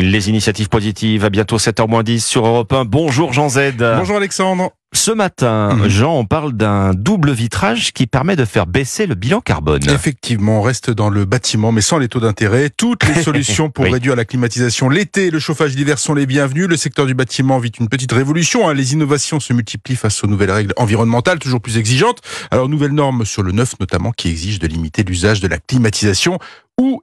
Les initiatives positives, à bientôt 7h-10 sur Europe 1. Bonjour Jean Z. Bonjour Alexandre. Ce matin, Jean, on parle d'un double vitrage qui permet de faire baisser le bilan carbone. Effectivement, on reste dans le bâtiment, mais sans les taux d'intérêt. Toutes les solutions pour réduire la climatisation l'été et le chauffage d'hiver sont les bienvenues. Le secteur du bâtiment vit une petite révolution. Les innovations se multiplient face aux nouvelles règles environnementales, toujours plus exigeantes. Alors, nouvelles normes sur le neuf, notamment, qui exigent de limiter l'usage de la climatisation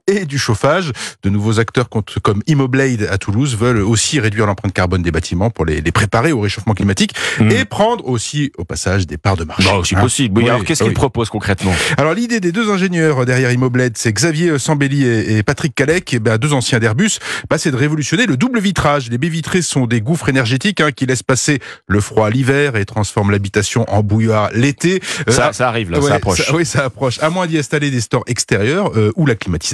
et du chauffage. De nouveaux acteurs comme Immoblade à Toulouse veulent aussi réduire l'empreinte carbone des bâtiments pour les préparer au réchauffement climatique et prendre aussi au passage des parts de marché. Aussi possible. Oui, alors qu'est-ce qu'ils proposent concrètement? Alors l'idée des deux ingénieurs derrière Immoblade, c'est Xavier Sambelli et Patrick Calec, deux anciens d'Airbus, c'est de révolutionner le double vitrage. Les baies vitrées sont des gouffres énergétiques qui laissent passer le froid l'hiver et transforment l'habitation en bouilloire l'été. Ça arrive là, ça approche. Ça approche. À moins d'y installer des stores extérieurs ou la climatisation.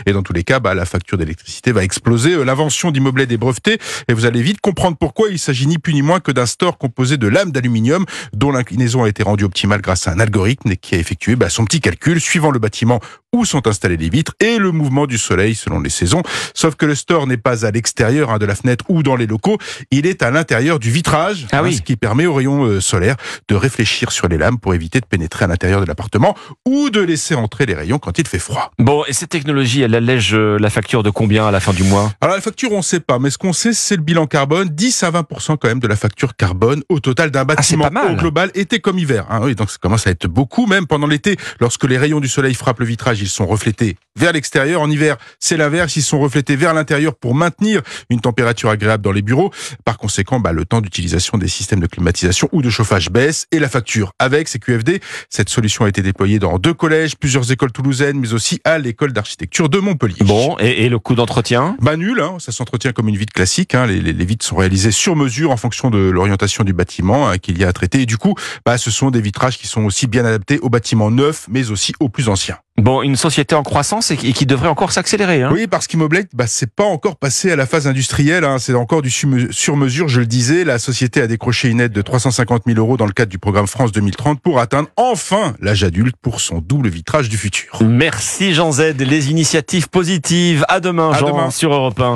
Et dans tous les cas, la facture d'électricité va exploser. L'invention d'Immoblade est brevetée et vous allez vite comprendre pourquoi. Il s'agit ni plus ni moins que d'un store composé de lames d'aluminium dont l'inclinaison a été rendue optimale grâce à un algorithme qui a effectué son petit calcul suivant le bâtiment où sont installées les vitres et le mouvement du soleil selon les saisons. Sauf que le store n'est pas à l'extérieur de la fenêtre ou dans les locaux, il est à l'intérieur du vitrage, ce qui permet aux rayons solaires de réfléchir sur les lames pour éviter de pénétrer à l'intérieur de l'appartement ou de laisser entrer les rayons quand il fait froid. Bon, et cette technologie, elle allège la facture de combien à la fin du mois? Alors la facture, on ne sait pas, mais ce qu'on sait, c'est le bilan carbone, 10 à 20% quand même de la facture carbone au total d'un bâtiment au global, été comme hiver. Donc ça commence à être beaucoup, même pendant l'été, lorsque les rayons du soleil frappent le vitrage, ils sont reflétés vers l'extérieur. En hiver, c'est l'inverse, ils sont reflétés vers l'intérieur pour maintenir une température agréable dans les bureaux. Par conséquent, le temps d'utilisation des systèmes de climatisation ou de chauffage baisse et la facture avec CQFD. Cette solution a été déployée dans 2 collèges, plusieurs écoles toulousaines, mais aussi à l'école d'architecture de Montpellier. Bon, et le coût d'entretien? Nul, ça s'entretient comme une vitre classique. Les vitres sont réalisées sur mesure en fonction de l'orientation du bâtiment qu'il y a à traiter. Et du coup, ce sont des vitrages qui sont aussi bien adaptés aux bâtiments neufs, mais aussi aux plus anciens. Bon, une société en croissance et qui devrait encore s'accélérer. Oui, parce qu'Immoblade, c'est pas encore passé à la phase industrielle. C'est encore du sur-mesure, je le disais. La société a décroché une aide de 350 000 € dans le cadre du programme France 2030 pour atteindre enfin l'âge adulte pour son double vitrage du futur. Merci Jean Z. Les initiatives positives. À demain, Jean, sur Europe 1.